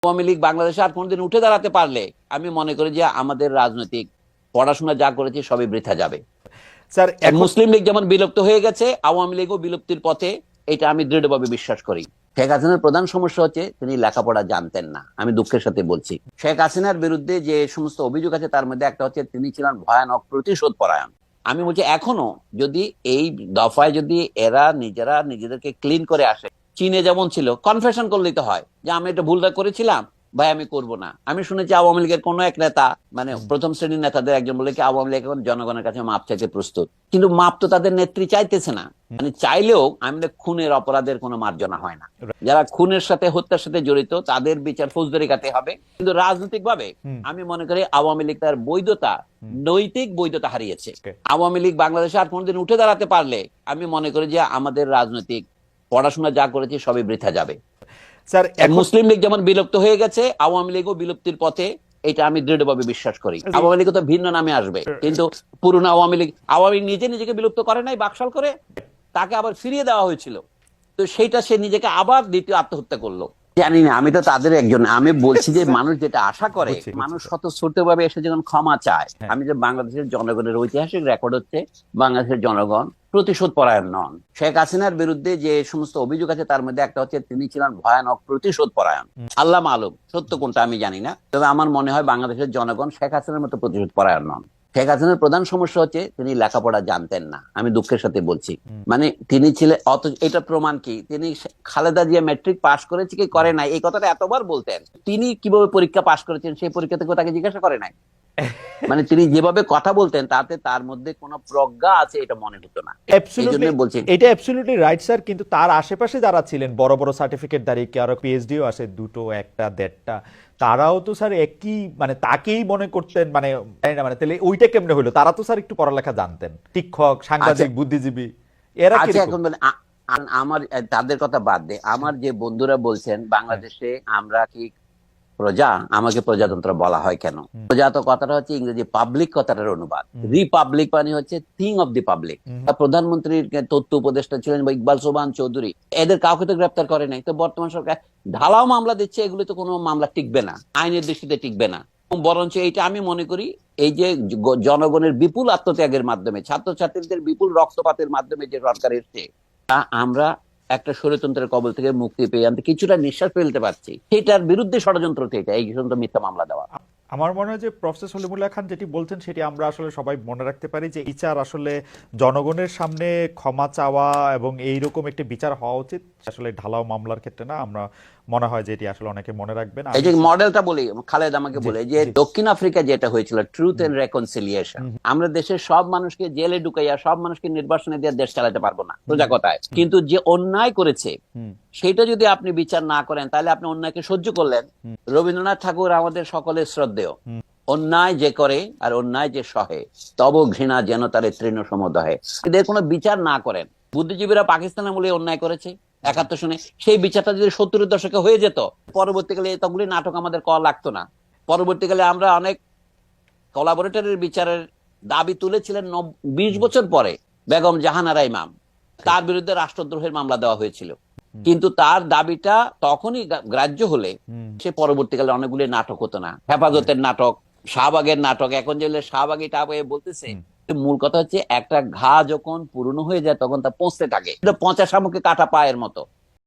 আওয়ামী লীগ বাংলাদেশে আর কোনোদিন উঠে দাঁড়াতে পারলে আমি মনে করি যে আমাদের রাজনৈতিক পড়াশোনা যা করেছি সবই বৃথা যাবে। স্যার মুসলিম লীগ যেমন বিলুপ্ত হয়ে গেছে, আওয়ামী লীগও বিলুপ্তির পথে, এটা আমি দৃঢ়ভাবে বিশ্বাস করি। শেখ হাসিনার প্রধান সমস্যা হচ্ছে তিনি লেখাপড়া জানতেন না, আমি দুঃখের সাথে বলছি। শেখ হাসিনার বিরুদ্ধে যে সমস্ত অভিযোগ আছে তার মধ্যে একটা হচ্ছে তিনি ছিলেন ভয়ানক প্রতিশোধ পরায়ণ। আমি বলছি এখনো যদি এই দফায় যদি এরা নিজেরা নিজেদেরকে ক্লিন করে আসে, চীনে যেমন ছিল কনফেশন করলেই তো হয় যে আমি এটা ভুলটা করেছিলাম, ভাই আমি করব না। আমি শুনেছি আওয়ামী লীগের কোন এক নেতা, মানে প্রথম শ্রেণীর নেতাদের একজন বলে কি আওয়ামী লীগ এখন জনগণের কাছে মাপ চাইতে প্রস্তুত, কিন্তু মাপ তো তাদের নেত্রী চাইতেছে না। মানে চাইলেও আমাদের খুনের অপরাধের কোনো মার্জনা হয় না। যারা খুনের সাথে হত্যার সাথে জড়িত তাদের বিচার ফৌজদারি কাটে হবে, কিন্তু রাজনৈতিক ভাবে আমি মনে করি আওয়ামী লীগ তার বৈধতা, নৈতিক বৈধতা হারিয়েছে। আওয়ামী লীগ বাংলাদেশে আর কোনোদিন উঠে দাঁড়াতে পারলে আমি মনে করি যে আমাদের রাজনৈতিক পড়াশোনা যা করেছি সবই বৃথা যাবে। স্যার মুসলিম লীগ যেমন বিলুপ্ত হয়ে গেছে, আওয়ামী লীগও বিলুপ্তির পথে, এটা আমি দৃঢ়ভাবে বিশ্বাস করি। আওয়ামী লীগ তো ভিন্ন নামে আসবে, কিন্তু পুরনো আওয়ামী লীগ নিজে নিজেকে বিলুপ্ত করে নাই, বাকশাল করে তাকে আবার ফিরিয়ে দেওয়া হয়েছিল, তো সেইটা সে নিজেকে আবার দ্বিতীয় আত্মহত্যা করলো। জানি না, আমি তো তাদের একজন। আমি বলছি যে মানুষ যেটা আশা করে, মানুষ স্বতঃস্ফূর্ত ভাবে এসে যখন ক্ষমা চায়, আমি যে বাংলাদেশের জনগণের ঐতিহাসিক রেকর্ড হচ্ছে বাংলাদেশের জনগণ প্রতিশোধ পরায়ণ নন। শেখ হাসিনার বিরুদ্ধে যে সমস্ত অভিযোগ আছে তার মধ্যে একটা হচ্ছে তিনি ছিলেন ভয়ানক প্রতিশোধ পরায়ণ। আল্লাহ মালুম সত্য কোনটা আমি জানি না, তবে আমার মনে হয় বাংলাদেশের জনগণ শেখ হাসিনার মতো প্রতিশোধ পরায়ণ নন। শেখ হাসিনার প্রধান সমস্যা হচ্ছে তিনি লেখাপড়া জানতেন না, আমি দুঃখের সাথে বলছি। মানে তিনি ছিলেন এটা প্রমাণ কি, তিনি খালেদা জিয়া ম্যাট্রিক পাস করেছে কি করে নাই এই কথাটা এতবার বলতেন, তিনি কিভাবে পরীক্ষা পাস করেছেন সেই পরীক্ষা থেকে তাকে জিজ্ঞাসা করে নাই। মানে তিনি যেভাবে কথা বলতেন তাতে তার মধ্যে কোনো প্রজ্ঞা আছে এটা মনে হতো না। এটা অ্যাবসলিউটলি রাইট স্যার, কিন্তু তার আশেপাশে যারা ছিলেন বড় বড় সার্টিফিকেটধারী, কারো পিএইচডিও আছে, দুটো একটা দেড়টা, তারাও তো স্যার একই মানে তাকেই মনে করতেন, মানে মানে তাহলে ওইটা কেমনে হলো? তারা তো স্যার একটু পড়ালেখা জানতেন, শিক্ষক, সাংবাদিক, বুদ্ধিজীবী, এরা কি এখন আমার তাদের কথা বাদ দে, আমার যে বন্ধুরা বলছেন বাংলাদেশে আমরা কি প্রজা, আমাকে প্রজাতন্ত্র বলা হয় কেন? প্রজা তো কথাটা হচ্ছে ইংরেজি পাবলিক কথাটার অনুবাদ, রিপাবলিক মানে হচ্ছে থিং অফ দি পাবলিক। প্রধানমন্ত্রীর তথ্য উপদেষ্টা ছিলেন ইকবাল সোবহান চৌধুরী, এদের কাউকে তো গ্রেপ্তার করে নাই। তো বর্তমান সরকার ঢালাও মামলা দিচ্ছে, এগুলো তো কোনো মামলা টিকবে না, আইনের দৃষ্টিতে টিকবে না। বরঞ্চ এইটা আমি মনে করি এই যে জনগণের বিপুল আত্মত্যাগের মাধ্যমে, ছাত্রছাত্রীদের বিপুল রক্তপাতের মাধ্যমে যে সরকার এসছে, তা আমরা একটা স্বৈরতন্ত্রের কবল থেকে মুক্তি পেয়ে আনতে কিছুটা নিঃশ্বাস ফেলতে পারছি। সেটার বিরুদ্ধে ষড়যন্ত্র এটা, এই মিথ্যা মামলা দেওয়া। আমার মনে হয় যে প্রফেসর সলিমুল্লাহ খান যেটি বলছেন সেটি আমরা আসলে সবাই মনে রাখতে পারি, যে বিচার আসলে জনগণের সামনে ক্ষমা চাওয়া এবং এইরকম একটি বিচার হওয়া উচিত, আসলে ঢালাও মামলার ক্ষেত্রে না। আমরা মনে হয় যে এটি আসলে অনেকে মনে রাখবেন। এই যে মডেলটা বলি, খালেদ আমাকে বলে যে দক্ষিণ আফ্রিকা যেটা হয়েছিল ট্রুথ এন্ড রেকনসিলিয়েশন, আমরা দেশের সব মানুষকে জেলে ঢুকাইয়া সব মানুষকে নির্বাসনে দিয়ে দেশ চালাতে পারবো না সোজা কথায়, কিন্তু যে অন্যায় করেছে সেটা যদি আপনি বিচার না করেন তাহলে আপনি অন্যায়কে সহ্য করলেন। রবীন্দ্রনাথ ঠাকুর আমাদের সকলের শ্রদ্ধেয়, অন্যায় যে করে আর অন্যায় যে সহে তব ঘৃণা যেন তারে তৃণ সমদহে। এদের কোনো বিচার না করেন, বুদ্ধিজীবীরা পাকিস্তান আমলে অন্যায় করেছে 71 সনে, সেই বিচারটা যদি 70-এর দশকে হয়ে যেত, পরবর্তীকালে এতগুলি নাটক আমাদের করা লাগতো না। পরবর্তীকালে আমরা অনেক কোলাবোরেটরের বিচারের দাবি তুলেছিলেন 20 বছর পরে বেগম জাহানারা ইমাম, তার বিরুদ্ধে রাষ্ট্রদ্রোহের মামলা দেওয়া হয়েছিল, কিন্তু তার দাবিটা তখনই গ্রাহ্য হলে সে পরবর্তীকালে অনেকগুলি নাটক হতো না, হেফাজতের নাটক, শাহবাগের নাটক। এখন যে শাহবাগী বলতেছে, মূল কথা হচ্ছে একটা ঘা যখন পুরনো হয়ে যায় তখন তা পচতে থাকে, পচা শামুকে কাটা পায়ের মতো।